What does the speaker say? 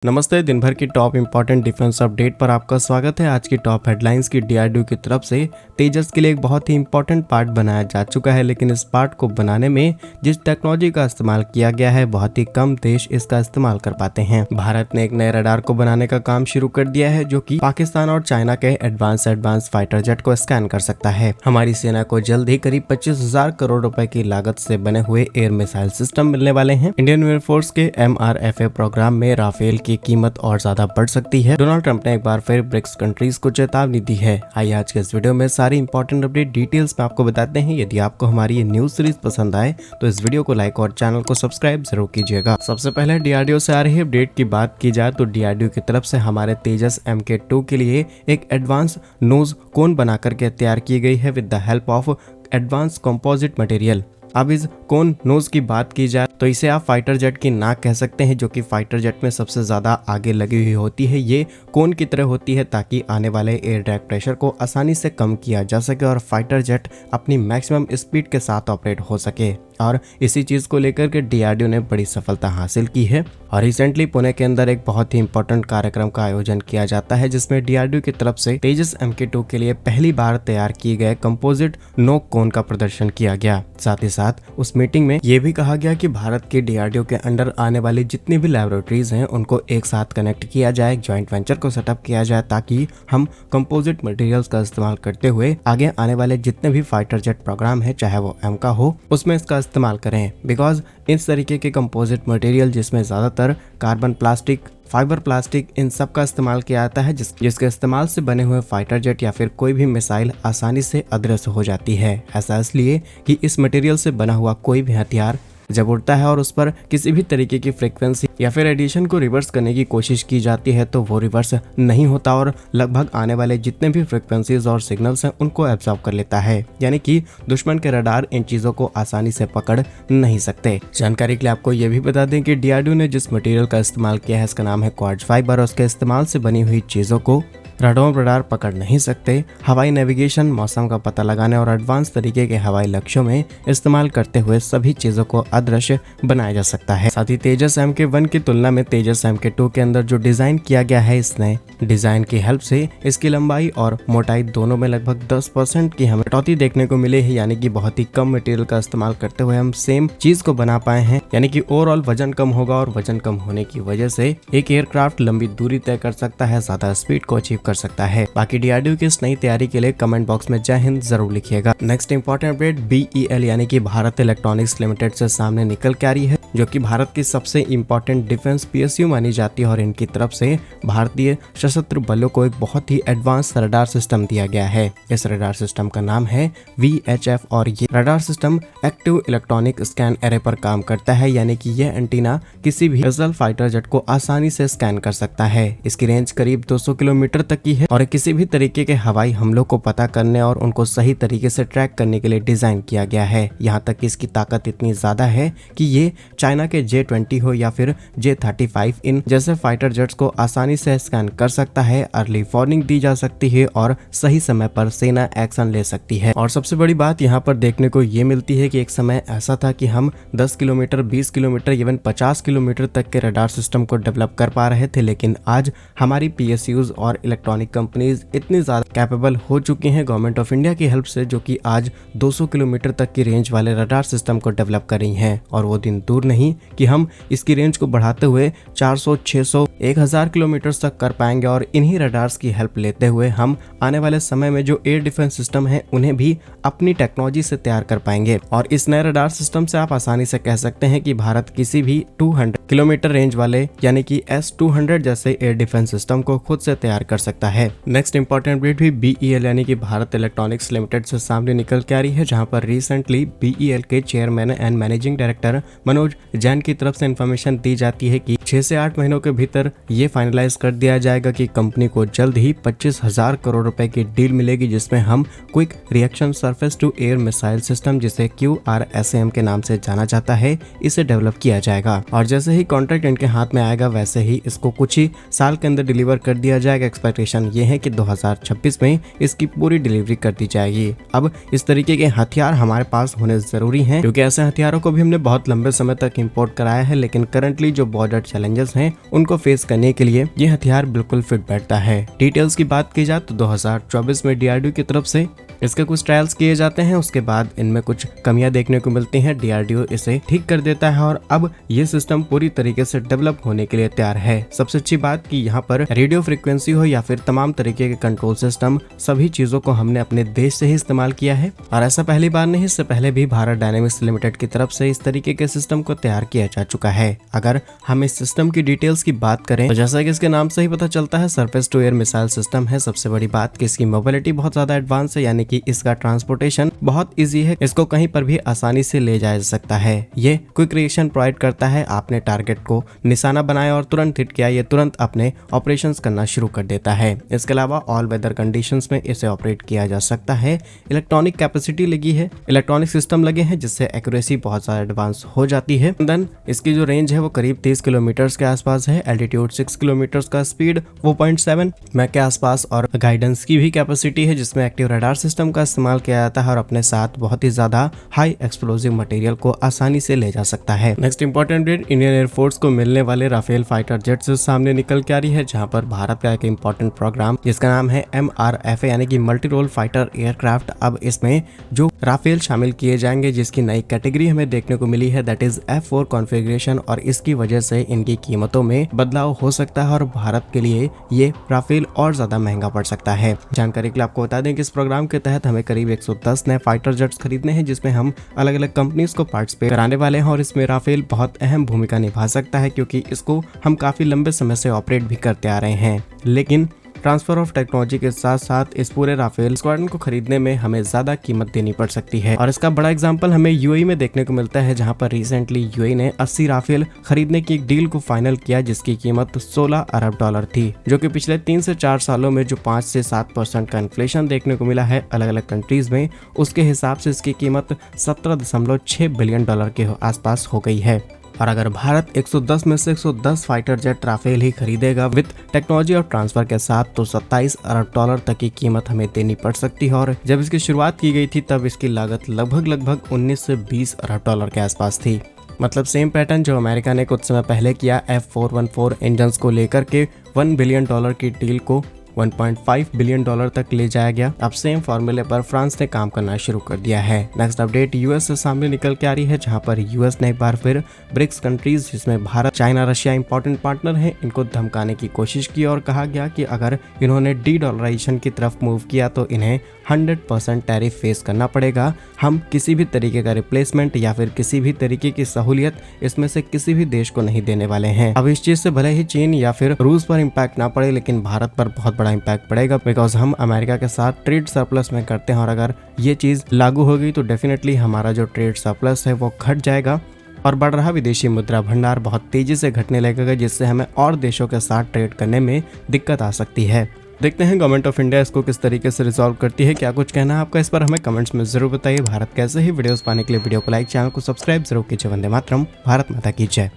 नमस्ते। दिन भर की टॉप इंपॉर्टेंट डिफेंस अपडेट पर आपका स्वागत है। आज की टॉप हेडलाइंस की डीआरडीओ की तरफ से तेजस के लिए एक बहुत ही इंपॉर्टेंट पार्ट बनाया जा चुका है, लेकिन इस पार्ट को बनाने में जिस टेक्नोलॉजी का इस्तेमाल किया गया है बहुत ही कम देश इसका इस्तेमाल कर पाते हैं। भारत ने एक नए रडार को बनाने का काम शुरू कर दिया है जो कि पाकिस्तान और चाइना के एडवांस फाइटर जेट को स्कैन कर सकता है। हमारी सेना को जल्द ही करीब 25,000 करोड़ रुपए की लागत से बने हुए एयर मिसाइल सिस्टम मिलने वाले हैं। इंडियन एयरफोर्स के MRFA प्रोग्राम में राफेल की कीमत और ज्यादा बढ़ सकती है। डोनाल्ड ट्रंप ने एक बार फिर ब्रिक्स कंट्रीज को चेतावनी दी है। आइए आज के इस वीडियो में सारी इंपॉर्टेंट अपडेट डिटेल्स में आपको बताते हैं। यदि आपको हमारी ये न्यूज सीरीज पसंद आए तो इस वीडियो को लाइक और चैनल को सब्सक्राइब जरूर कीजिएगा। सबसे पहले डीआरडीओ से आ रही अपडेट की बात की जाए तो डीआरडीओ की तरफ से हमारे तेजस MK2 के लिए एक एडवांस नोज कोन बना करके तैयार की गई है with the help of advance composite material. अब इस कोन नोज की बात की जाए तो इसे आप फाइटर जेट की नाक कह सकते हैं, जो कि फाइटर जेट में सबसे ज्यादा आगे लगी हुई होती है। ये कोन की तरह होती है ताकि आने वाले एयर ड्रैग प्रेशर को आसानी से कम किया जा सके और फाइटर जेट अपनी मैक्सिमम स्पीड के साथ ऑपरेट हो सके। और इसी चीज को लेकर के डीआरडीओ ने बड़ी सफलता हासिल की है। और रिसेंटली पुणे के अंदर एक बहुत ही इंपॉर्टेंट कार्यक्रम का आयोजन किया जाता है जिसमें डीआरडीओ की तरफ से तेजस MK2 के लिए पहली बार तैयार किए गए कंपोजिट नोक कोन का प्रदर्शन किया गया। साथ ही साथ उस मीटिंग में ये भी कहा गया कि भारत के डीआरडीओ के अंडर आने वाली जितनी भी लैबोरेटरीज हैं उनको एक साथ कनेक्ट किया जाए, एक ज्वाइंट वेंचर को सेटअप किया जाए ताकि हम कंपोजिट मटेरियल्स का इस्तेमाल करते हुए आगे आने वाले जितने भी फाइटर जेट प्रोग्राम है, चाहे वो M का हो, उसमें इसका इस्तेमाल करें। बिकॉज इस तरीके के कंपोजिट मटेरियल जिसमें ज्यादातर कार्बन प्लास्टिक, फाइबर प्लास्टिक, इन सब का इस्तेमाल किया जाता है जिसके इस्तेमाल से बने हुए फाइटर जेट या फिर कोई भी मिसाइल आसानी से अदृश्य हो जाती है। ऐसा इसलिए कि इस मटेरियल से बना हुआ कोई भी हथियार जब उड़ता है और उस पर किसी भी तरीके की फ्रीक्वेंसी या फिर रेडिएशन को रिवर्स करने की कोशिश की जाती है तो वो रिवर्स नहीं होता और लगभग आने वाले जितने भी फ्रीक्वेंसीज और सिग्नल्स हैं उनको एब्जॉर्ब कर लेता है। यानी कि दुश्मन के रडार इन चीजों को आसानी से पकड़ नहीं सकते। जानकारी के लिए आपको ये भी बता दें कि डीआरडीओ ने जिस मटेरियल का इस्तेमाल किया है इसका नाम है क्वार्ट्ज फाइबर और उसके इस्तेमाल से बनी हुई चीजों को रडार पकड़ नहीं सकते। हवाई नेविगेशन, मौसम का पता लगाने और एडवांस तरीके के हवाई लक्ष्यों में इस्तेमाल करते हुए सभी चीजों को अदृश्य बनाया जा सकता है। साथ ही तेजस MK1 की तुलना में तेजस MK2 के अंदर जो डिजाइन किया गया है, इसने डिजाइन की हेल्प से इसकी लंबाई और मोटाई दोनों में लगभग 10% की हमें कटौती देखने को मिली है। यानी कि बहुत ही कम मटेरियल का इस्तेमाल करते हुए हम सेम चीज को बना पाए हैं। यानी कि ओवरऑल वजन कम होगा और वजन कम होने की वजह से एक एयरक्राफ्ट लंबी दूरी तय कर सकता है, ज्यादा स्पीड को अचीव कर सकता है। बाकी डीआरडीओ की इस नई तैयारी के लिए कमेंट बॉक्स में जय हिंद जरूर लिखिएगा। नेक्स्ट इंपॉर्टेंट अपडेट BEL यानी कि भारत इलेक्ट्रॉनिक्स लिमिटेड से सामने निकल के आ रही है, जो कि भारत की सबसे इंपॉर्टेंट डिफेंस PSU मानी जाती है और इनकी तरफ से भारतीय सशस्त्र बलों को एक बहुत ही एडवांस रडार सिस्टम दिया गया है। इस रडार सिस्टम का नाम है VHF और ये radar system active electronic scan array पर काम करता है। यानी कि यह एंटीना किसी भी गजल फाइटर जेट को आसानी से स्कैन कर सकता है। इसकी रेंज करीब 200 किलोमीटर तक की है और किसी भी तरीके के हवाई हमलों को पता करने और उनको सही तरीके से ट्रैक करने के लिए डिजाइन किया गया है। यहाँ तक कि इसकी ताकत इतनी ज्यादा है कि ये चाइना के J-20 हो या फिर J-35 इन जैसे फाइटर जेट्स को आसानी से स्कैन कर सकता है। अर्ली वार्निंग दी जा सकती है और सही समय पर सेना एक्शन ले सकती है। और सबसे बड़ी बात यहाँ पर देखने को ये मिलती है कि एक समय ऐसा था कि हम 10 किलोमीटर, 20 किलोमीटर, इवन 50 किलोमीटर तक के रडार सिस्टम को डेवलप कर पा रहे थे, लेकिन आज हमारी PSUs और इलेक्ट्रॉनिक कंपनीज इतनी ज्यादा कैपेबल हो चुकी हैं गवर्नमेंट ऑफ इंडिया की हेल्प से, जो कि आज 200 किलोमीटर तक की रेंज वाले रडार सिस्टम को डेवलप कर रही हैं। और वो दिन दूर नहीं कि हम इसकी रेंज को बढ़ाते हुए 400, 600, 1000 किलोमीटर तक कर पाएंगे और इन्हीं रडार्स की हेल्प लेते हुए हम आने वाले समय में जो एयर डिफेंस सिस्टम है उन्हें भी अपनी टेक्नोलॉजी से तैयार कर पाएंगे। और इस नए रडार सिस्टम से आप आसानी से कह सकते हैं कि भारत किसी भी 200 किलोमीटर रेंज वाले यानी कि S-200 जैसे एयर डिफेंस सिस्टम को खुद से तैयार कर सकता है। नेक्स्ट इंपॉर्टेंट अपडेट भी BEL यानी कि भारत इलेक्ट्रॉनिक्स लिमिटेड से सामने निकल के आ रही है, जहां पर रिसेंटली BEL के chairman and managing director Manoj Jain की तरफ से इंफॉर्मेशन दी जाती है कि 6 से 8 महीनों के भीतर ये फाइनलाइज कर दिया जाएगा कि कंपनी को जल्द ही 25,000 करोड़ रुपए की डील मिलेगी, जिसमें हम quick reaction surface to air missile system, जिसे QRSAM के नाम से जाना जाता है, इसे डेवलप किया जाएगा। और जैसे ही ही कॉन्ट्रैक्ट इनके हाथ में आएगा वैसे ही इसको कुछ ही साल के अंदर डिलीवर कर दिया जाएगा। एक्सपेक्टेशन ये है कि 2026 में इसकी पूरी डिलीवरी कर दी जाएगी। अब इस तरीके के हथियार हमारे पास होने जरूरी हैं, क्योंकि ऐसे हथियारों को भी हमने बहुत लंबे समय तक इंपोर्ट कराया है, लेकिन करंटली जो बॉर्डर चैलेंजेस हैं उनको फेस करने के लिए ये हथियार बिल्कुल फिट बैठता है। डिटेल्स की बात की जाए तो 2024 में DRDO की तरफ से इसके कुछ ट्रायल्स किए जाते हैं, उसके बाद इनमें कुछ कमियां देखने को मिलती हैं। DRDO इसे ठीक कर देता है और अब ये सिस्टम पूरी तरीके से डेवलप होने के लिए तैयार है। सबसे अच्छी बात कि यहाँ पर रेडियो फ्रीक्वेंसी हो या फिर तमाम तरीके के कंट्रोल सिस्टम, सभी चीजों को हमने अपने देश से ही इस्तेमाल किया है और ऐसा पहली बार नहीं, इससे पहले भी भारत डायनेमिक्स लिमिटेड की तरफ से इस तरीके के सिस्टम को तैयार किया जा चुका है। अगर हम इस सिस्टम की डिटेल्स की बात करें तो जैसा कि इसके नाम से ही पता चलता है, surface to air missile system है। सबसे बड़ी बात कि इसकी मोबिलिटी बहुत ज्यादा एडवांस है, यानी कि इसका ट्रांसपोर्टेशन बहुत इजी है, इसको कहीं पर भी आसानी से ले जाया जा सकता है। ये क्विक रिएक्शन प्रोवाइड करता है, आपने टारगेट को निशाना बनाया और तुरंत हिट किया, ये तुरंत अपने ऑपरेशंस करना शुरू कर देता है। इसके अलावा ऑल वेदर कंडीशंस में इसे ऑपरेट किया जा सकता है। इलेक्ट्रॉनिक कैपेसिटी लगी है, इलेक्ट्रॉनिक सिस्टम लगे हैं जिससे एक्यूरेसी बहुत ज्यादा एडवांस हो जाती है। देन इसकी जो रेंज है वो करीब 30 किलोमीटर के आसपास है, एल्टीट्यूड 6 किलोमीटर का, स्पीड 4.7 मैक के आसपास और गाइडेंस की भी कैपेसिटी है जिसमें एक्टिव रडार सिस्टम का इस्तेमाल किया जाता है और अपने साथ बहुत ही ज्यादा हाई एक्सप्लोजिव मटेरियल को आसानी से ले जा सकता है। Next important update, Indian air force को मिलने वाले राफेल फाइटर जेट से सामने निकल के आ रही है, जहां पर भारत का एक इंपॉर्टेंट प्रोग्राम जिसका नाम है MRFA यानी कि मल्टी रोल फाइटर एयरक्राफ्ट, अब इसमें जो राफेल शामिल किए जाएंगे जिसकी नई कैटेगरी हमें देखने को मिली है, दैट इज F4 कॉन्फ़िगरेशन, और इसकी वजह से इनकी कीमतों में बदलाव हो सकता है और भारत के लिए ये राफेल और ज्यादा महंगा पड़ सकता है। जानकारी के लिए आपको बता दें कि इस प्रोग्राम के तहत हमें करीब 110 नए फाइटर जेट्स खरीदने हैं, जिसमें हम अलग अलग कंपनीज को पार्टिसिपेट कराने वाले हैं और इसमें राफेल बहुत अहम भूमिका निभा सकता है, क्योंकि इसको हम काफी लंबे समय से ऑपरेट भी करते आ रहे हैं। लेकिन ट्रांसफर ऑफ टेक्नोलॉजी के साथ साथ इस पूरे राफेल स्क्वाड्रन को खरीदने में हमें ज्यादा कीमत देनी पड़ सकती है और इसका बड़ा एग्जांपल हमें UAE में देखने को मिलता है, जहां पर रिसेंटली UAE ने 80 राफेल खरीदने की एक डील को फाइनल किया जिसकी कीमत $16 अरब थी, जो कि पिछले 3 से 4 सालों में जो 5 से 7% का इन्फ्लेशन देखने को मिला है अलग अलग कंट्रीज में, उसके हिसाब से इसकी कीमत $17.6 बिलियन के आसपास हो गई है। और अगर भारत 110 में से 110 फाइटर जेट राफेल ही खरीदेगा विद टेक्नोलॉजी और ट्रांसफर के साथ, तो $27 अरब तक की कीमत हमें देनी पड़ सकती है। और जब इसकी शुरुआत की गई थी तब इसकी लागत लगभग 19 से 20 अरब के आसपास थी। मतलब सेम पैटर्न जो अमेरिका ने कुछ समय पहले किया F414 इंजन को लेकर के $1 बिलियन की डील को $1.5 बिलियन तक ले जाया गया। अब सेम फॉर्मूले पर फ्रांस ने काम करना शुरू कर दिया है। नेक्स्ट अपडेट US से सामने निकल के आ रही है, जहां पर US ने एक बार फिर ब्रिक्स कंट्रीज जिसमें Bharat, China, Russia important partner हैं, इनको धमकाने की कोशिश की और कहा गया कि अगर इन्होंने डी-डॉलराइजेशन की तरफ मूव किया तो इन्हें 100% टैरिफ फेस करना पड़ेगा। हम किसी भी तरीके का रिप्लेसमेंट या फिर किसी भी तरीके की सहूलियत इसमें से किसी भी देश को नहीं देने वाले हैं। अब इस चीज से भले ही चीन या फिर रूस पर इम्पैक्ट ना पड़े, लेकिन भारत पर बहुत बड़ा इम्पैक्ट पड़ेगा, बिकॉज हम अमेरिका के साथ ट्रेड सरप्लस में करते हैं और अगर ये चीज लागू होगी तो डेफिनेटली हमारा जो ट्रेड सरप्लस है वो घट जाएगा और बढ़ रहा विदेशी मुद्रा भंडार बहुत तेजी से घटने लगेगा, जिससे हमें और देशों के साथ ट्रेड करने में दिक्कत आ सकती है। देखते हैं गवर्नमेंट ऑफ इंडिया इसको किस तरीके से रिजॉल्व करती है। क्या कुछ कहना है आपका इस पर, हमें कमेंट्स में जरूर बताइए। भारत कैसे ही वीडियोस पाने के लिए वीडियो को लाइक, चैनल को सब्सक्राइब जरूर कीजिए। वंदे मातरम, भारत माता की जय।